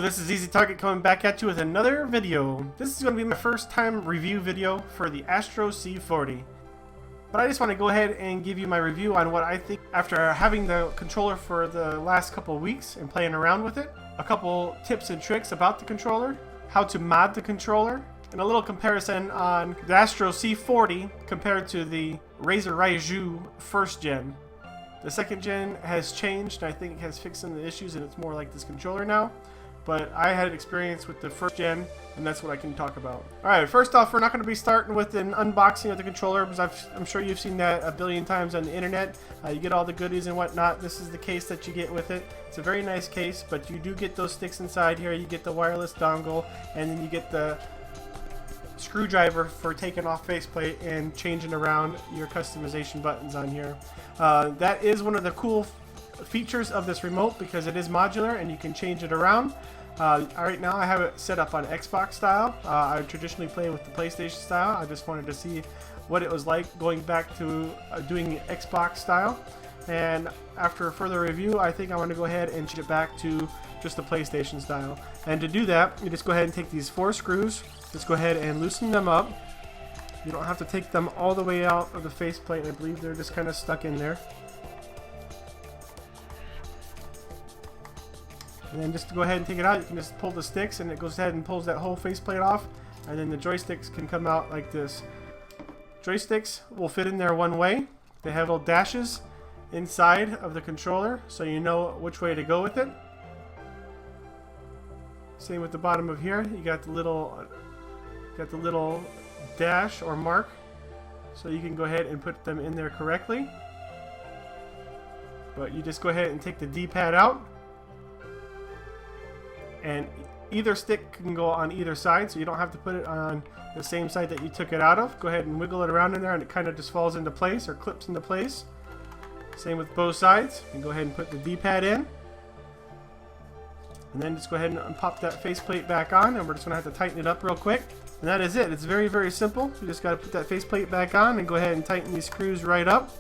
this is Easy Target coming back at you with another video. This is going to be my first time review video for the Astro C40. But I just want to go ahead and give you my review on what I think after having the controller for the last couple of weeks and playing around with it. A couple tips and tricks about the controller, how to mod the controller, and a little comparison on the Astro C40 compared to the YT-EAZYTARGET first gen. The second gen has changed, and I think it has fixed some of the issues, and it's more like this controller now. But I had experience with the first gen, and that's what I can talk about. Alright, first off, we're not going to be starting with an unboxing of the controller, because I'm sure you've seen that a billion times on the internet. You get all the goodies and whatnot. This is the case that you get with it. It's a very nice case, but you do get those sticks inside here. You get the wireless dongle, and then you get the screwdriver for taking off faceplate and changing around your customization buttons on here. That is one of the cool features of this remote, because it is modular and you can change it around. Right now I have it set up on Xbox style. I traditionally play with the PlayStation style. I just wanted to see what it was like going back to doing Xbox style, and after a further review I think I want to go ahead and change it back to just the PlayStation style. And to do that, you just go ahead and take these 4 screws, just go ahead and loosen them up. You don't have to take them all the way out of the faceplate. I believe they're just kind of stuck in there. And then just to go ahead and take it out, you can just pull the sticks and it goes ahead and pulls that whole faceplate off, and then the joysticks can come out like this. Joysticks will fit in there one way. They have little dashes inside of the controller so you know which way to go with it. Same with the bottom of here. You got the little dash or mark, so you can go ahead and put them in there correctly. But you just go ahead and take the D-pad out, and either stick can go on either side, so you don't have to put it on the same side that you took it out of. Go ahead and wiggle it around in there and it kind of just falls into place or clips into place. Same with both sides. You can go ahead and put the D-pad in, and then just go ahead and pop that faceplate back on, and we're just going to have to tighten it up real quick. And that is it. It's very, very simple. You just got to put that faceplate back on and go ahead and tighten these screws right up.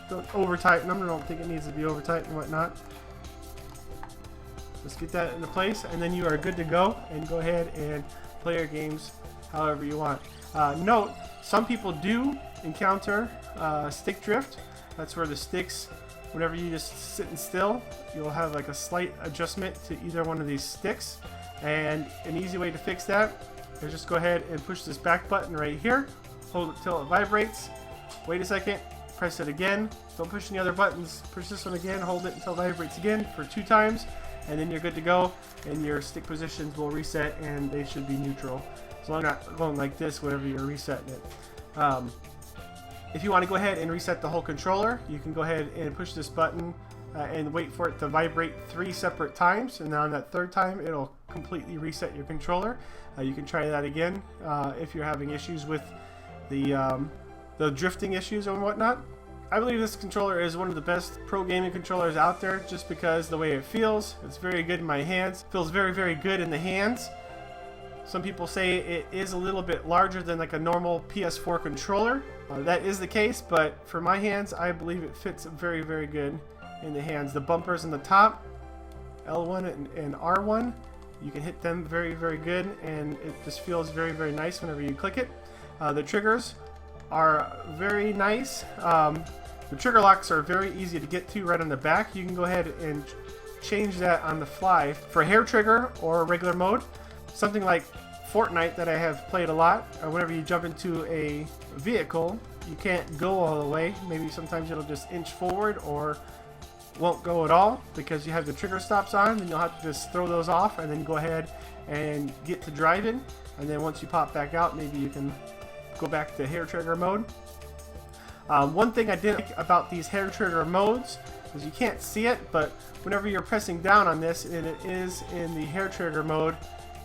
Don't over tighten them. I don't think it needs to be over tight and whatnot. Just get that into place, and then you are good to go, and go ahead and play your games however you want. Note, some people do encounter stick drift. That's where the sticks, whenever you just sitting still, you'll have like a slight adjustment to either one of these sticks. And an easy way to fix that is just go ahead and push this back button right here, hold it till it vibrates, wait a second, press it again, don't push any other buttons, push this one again, hold it until it vibrates again for 2 times, and then you're good to go, and your stick positions will reset and they should be neutral, as long as you're not going like this whenever you're resetting it. If you want to go ahead and reset the whole controller, you can go ahead and push this button and wait for it to vibrate 3 separate times, and then on that 3rd time it'll completely reset your controller. You can try that again if you're having issues with the drifting issues and whatnot. I believe this controller is one of the best pro gaming controllers out there, just because the way it feels. It's very good in my hands. It feels very, very good in the hands. Some people say it is a little bit larger than like a normal PS4 controller. That is the case, but for my hands I believe it fits very, very good in the hands. The bumpers in the top, L1 and R1, you can hit them very, very good, and it just feels very, very nice whenever you click it. The triggers are very nice. The trigger locks are very easy to get to right on the back. You can go ahead and change that on the fly for hair trigger or regular mode. Something like Fortnite that I have played a lot, or whenever you jump into a vehicle, you can't go all the way. Maybe sometimes it'll just inch forward or won't go at all because you have the trigger stops on, and you'll have to just throw those off and then go ahead and get to driving, and then once you pop back out, maybe you can go back to hair trigger mode. One thing I did like about these hair trigger modes is you can't see it, but whenever you're pressing down on this and it is in the hair trigger mode,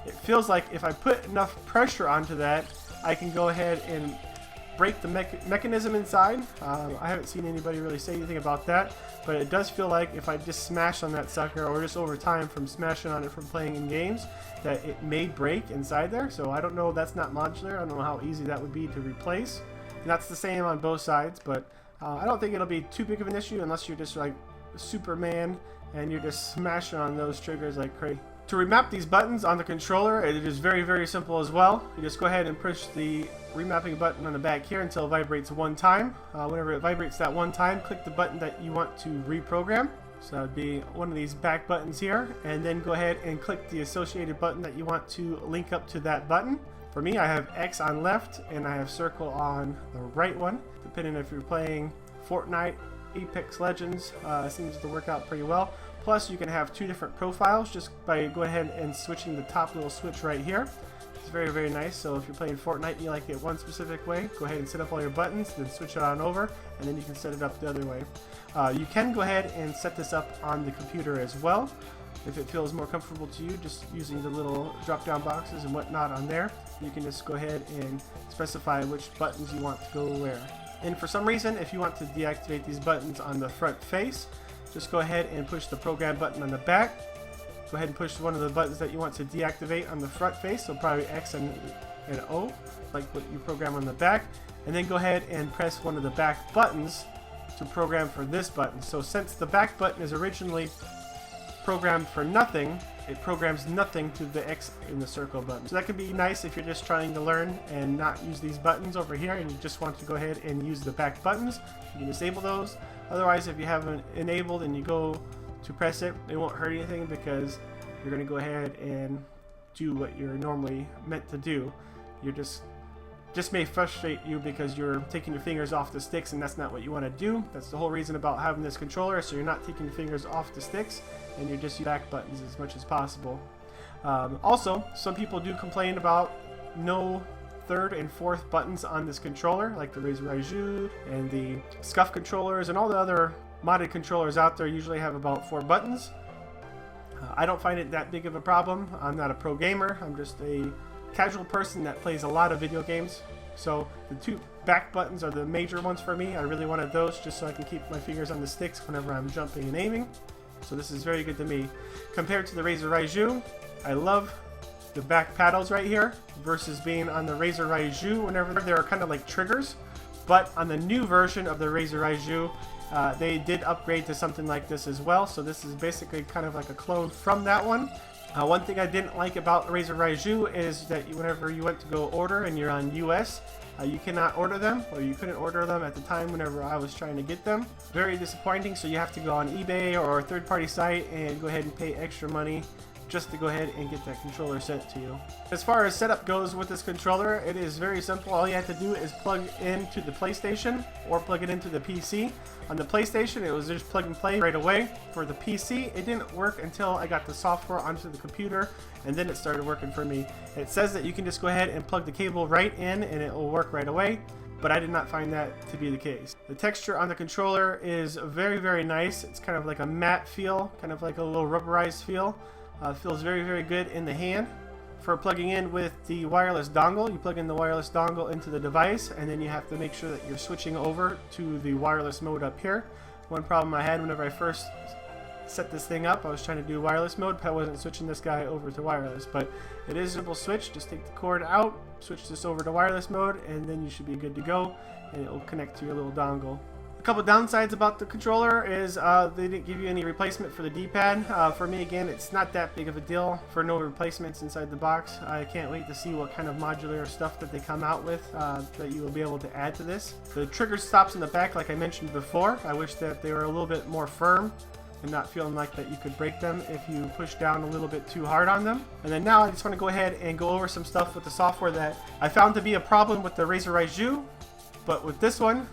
it feels like if I put enough pressure onto that, I can go ahead and break the mechanism inside. I haven't seen anybody really say anything about that, but it does feel like if I just smash on that sucker, or just over time from smashing on it from playing in games, that it may break inside there. So I don't know, that's not modular. I don't know how easy that would be to replace. And that's the same on both sides, but I don't think it'll be too big of an issue unless you're just like Superman and you're just smashing on those triggers like crazy. To remap these buttons on the controller, it is very, very simple as well. You just go ahead and push the remapping button on the back here until it vibrates one time. Whenever it vibrates that one time, click the button that you want to reprogram. So that would be one of these back buttons here, and then go ahead and click the associated button that you want to link up to that button. For me, I have X on left and I have circle on the right one. Depending if you're playing Fortnite, Apex Legends, seems to work out pretty well. Plus, you can have two different profiles just by go ahead and switching the top little switch right here. It's very, very nice. So if you're playing Fortnite and you like it one specific way, go ahead and set up all your buttons, then switch it on over, and then you can set it up the other way. You can go ahead and set this up on the computer as well, if it feels more comfortable to you, just using the little drop-down boxes and whatnot on there. You can just go ahead and specify which buttons you want to go where. And for some reason, if you want to deactivate these buttons on the front face, just go ahead and push the program button on the back. Go ahead and push one of the buttons that you want to deactivate on the front face, so probably X and O, like what you program on the back. And then go ahead and press one of the back buttons to program for this button. So since the back button is originally programmed for nothing, it programs nothing to the X in the circle button. So that could be nice if you're just trying to learn and not use these buttons over here and you just want to go ahead and use the back buttons. You can disable those. Otherwise, if you have it enabled and you go to press it, it won't hurt anything because you're going to go ahead and do what you're normally meant to do. You're just may frustrate you because you're taking your fingers off the sticks, and that's not what you want to do. That's the whole reason about having this controller, so you're not taking your fingers off the sticks and you're just using back buttons as much as possible. Also, some people do complain about no third and fourth buttons on this controller, like the YT-EAZYTARGET and the Scuff controllers and all the other modded controllers out there usually have about 4 buttons. I don't find it that big of a problem. I'm not a pro gamer. I'm just a casual person that plays a lot of video games. So the 2 back buttons are the major ones for me. I really wanted those just so I can keep my fingers on the sticks whenever I'm jumping and aiming. So this is very good to me. Compared to the YT-EAZYTARGET, I love the back paddles right here versus being on the YT-EAZYTARGET whenever there are kind of like triggers. But on the new version of the YT-EAZYTARGET, they did upgrade to something like this as well. So this is basically kind of like a clone from that one. One thing I didn't like about YT-EAZYTARGET is that whenever you went to go order and you're on US, you cannot order them, or you couldn't order them at the time whenever I was trying to get them. Very disappointing, so you have to go on eBay or a third-party site and go ahead and pay extra money just to go ahead and get that controller sent to you. As far as setup goes with this controller, it is very simple. All you have to do is plug into the PlayStation or plug it into the PC. On the PlayStation, it was just plug and play right away. For the PC, it didn't work until I got the software onto the computer, and then it started working for me. It says that you can just go ahead and plug the cable right in and it will work right away, but I did not find that to be the case. The texture on the controller is very, very nice. It's kind of like a matte feel, kind of like a little rubberized feel. Feels very, very good in the hand. For plugging in with the wireless dongle, you plug in the wireless dongle into the device, and then you have to make sure that you're switching over to the wireless mode up here. One problem I had whenever I first set this thing up, I was trying to do wireless mode, but I wasn't switching this guy over to wireless. But it is a simple switch. Just take the cord out, switch this over to wireless mode, and then you should be good to go, and it will connect to your little dongle. A couple downsides about the controller is they didn't give you any replacement for the D-pad. For me, again, it's not that big of a deal for no replacements inside the box. I can't wait to see what kind of modular stuff that they come out with that you will be able to add to this. The trigger stops in the back, like I mentioned before. I wish that they were a little bit more firm and not feeling like that you could break them if you push down a little bit too hard on them. And then now I just want to go ahead and go over some stuff with the software that I found to be a problem with the YT-EAZYTARGET, but with this one,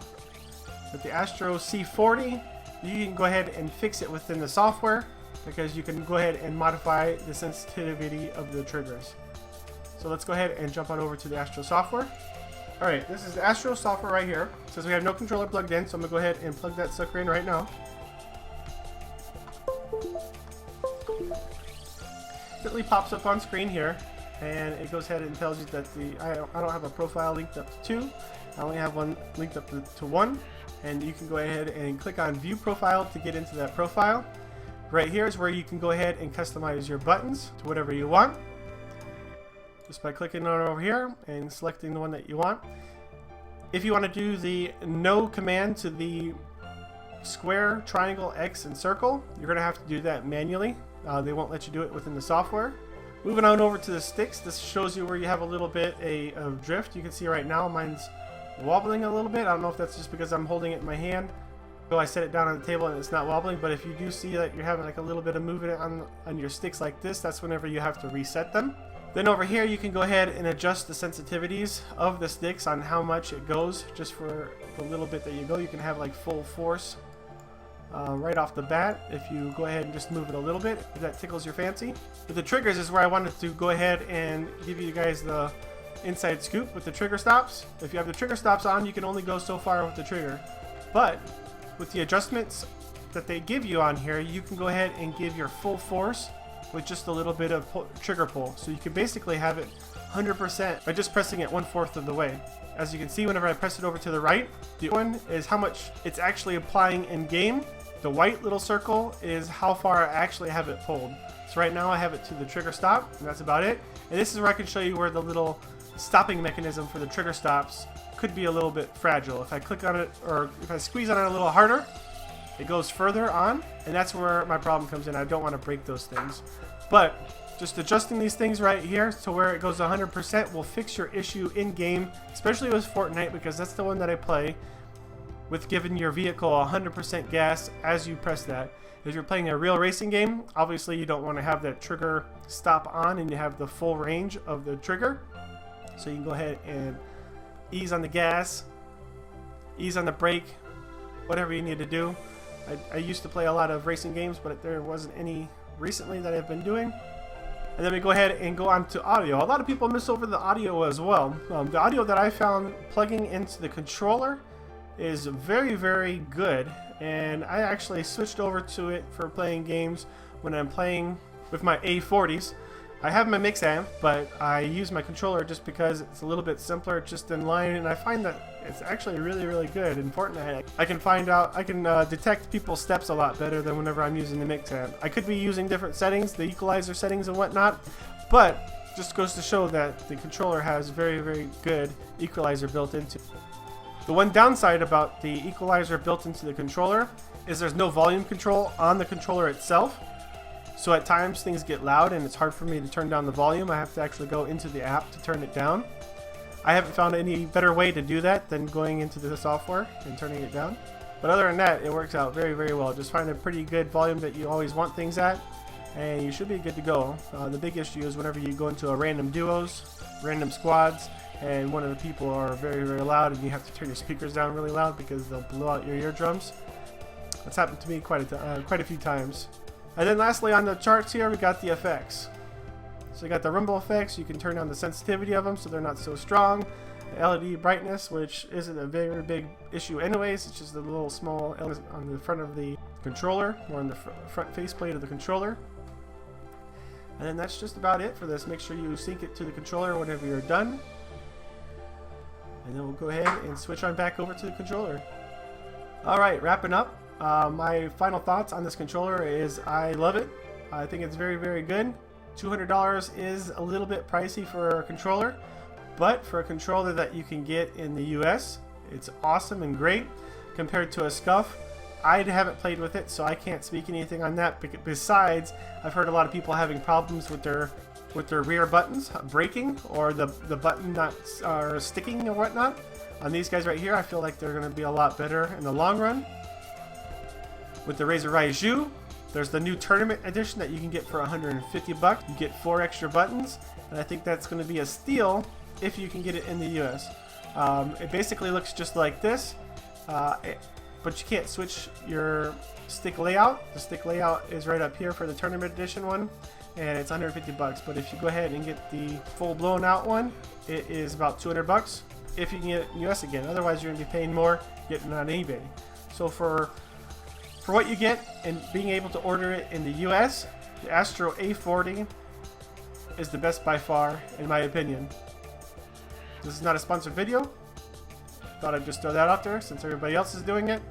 with the Astro C40, you can go ahead and fix it within the software because you can go ahead and modify the sensitivity of the triggers. So let's go ahead and jump on over to the Astro software. Alright, this is the Astro software right here. It says we have no controller plugged in, so I'm going to go ahead and plug that sucker in right now. It simply pops up on screen here, and it goes ahead and tells you that I don't have a profile linked up to 2. I only have one linked up to 1. And you can go ahead and click on View Profile to get into that profile. Right here is where you can go ahead and customize your buttons to whatever you want, just by clicking on over here and selecting the one that you want. If you want to do the no command to the square, triangle, X, and circle. You're going to have to do that manually. They won't let you do it within the software. Moving on over to the sticks, this shows you where you have a little bit of drift. You can see right now mine's wobbling a little bit. I don't know if that's just because I'm holding it in my hand. So I set it down on the table and it's not wobbling, but if you do see that you're having like a little bit of movement on your sticks like this, that's whenever you have to reset them. Then over here you can go ahead and adjust the sensitivities of the sticks on how much it goes. Just for the little bit that you go, you can have like full force right off the bat. If you go ahead and just move it a little bit, if that tickles your fancy. With the triggers is where I wanted to go ahead and give you guys the inside scoop with the trigger stops. If you have the trigger stops on, you can only go so far with the trigger. But with the adjustments that they give you on here, you can go ahead and give your full force with just a little bit of trigger pull. So you can basically have it 100% by just pressing it 1/4 of the way. As you can see, whenever I press it over to the right, the one is how much it's actually applying in game. The white little circle is how far I actually have it pulled. So right now I have it to the trigger stop, and that's about it. And this is where I can show you where the little stopping mechanism for the trigger stops could be a little bit fragile. If I click on it, or if I squeeze on it a little harder, it goes further on, and that's where my problem comes in. I don't want to break those things. But just adjusting these things right here to where it goes 100% will fix your issue in game, especially with Fortnite, because that's the one that I play, with giving your vehicle 100% gas as you press that. If you're playing a real racing game, obviously you don't want to have that trigger stop on and you have the full range of the trigger. So you can go ahead and ease on the gas, ease on the brake, whatever you need to do. I used to play a lot of racing games, but there wasn't any recently that I've been doing. And then we go ahead and go on to audio. A lot of people miss over the audio as well. The audio that I found plugging into the controller is very, very good. And I actually switched over to it for playing games when I'm playing with my A40s. I have my mix amp, but I use my controller just because it's a little bit simpler, just in line, and I find that it's actually really, really good. In Fortnite, I can detect people's steps a lot better than whenever I'm using the mix amp. I could be using different settings, the equalizer settings and whatnot, but just goes to show that the controller has very, very good equalizer built into it. The one downside about the equalizer built into the controller is there's no volume control on the controller itself. So at times things get loud and it's hard for me to turn down the volume. I have to actually go into the app to turn it down. I haven't found any better way to do that than going into the software and turning it down. But other than that, it works out very, very well. Just find a pretty good volume that you always want things at, and you should be good to go. The big issue is whenever you go into a random duos, random squads, and one of the people are very, very loud and you have to turn your speakers down really loud because they'll blow out your eardrums. That's happened to me quite a few times. And then lastly on the charts here, we got the effects. So you got the rumble effects. You can turn down the sensitivity of them so they're not so strong. The LED brightness, which isn't a very big issue anyways. It's just a little small element on the front of the controller, or on the front faceplate of the controller. And then that's just about it for this. Make sure you sync it to the controller whenever you're done. And then we'll go ahead and switch on back over to the controller. Alright, wrapping up. My final thoughts on this controller is I love it. I think it's very, very good. $200 is a little bit pricey for a controller, but for a controller that you can get in the US, it's awesome and great compared to a Scuff. I haven't played with it, so I can't speak anything on that. Besides, I've heard a lot of people having problems with their rear buttons breaking, or the button not sticking or whatnot. On these guys right here, I feel like they're going to be a lot better in the long run. With the YT-EAZYTARGET, there's the new tournament edition that you can get for 150 bucks. You get 4 extra buttons, and I think that's going to be a steal if you can get it in the US. It basically looks just like this, but you can't switch your stick layout. The stick layout is right up here for the tournament edition one, and it's 150 bucks. But if you go ahead and get the full blown out one, it is about 200 bucks if you can get it in US again. Otherwise, you're going to be paying more getting it on eBay. So for what you get and being able to order it in the US, the Astro A40 is the best by far, in my opinion. This is not a sponsored video. Thought I'd just throw that out there since everybody else is doing it.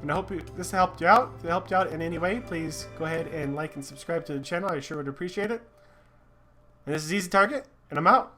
And I hope this helped you out. If it helped you out in any way, please go ahead and like and subscribe to the channel. I sure would appreciate it. And this is YT-EAZYTARGET, and I'm out.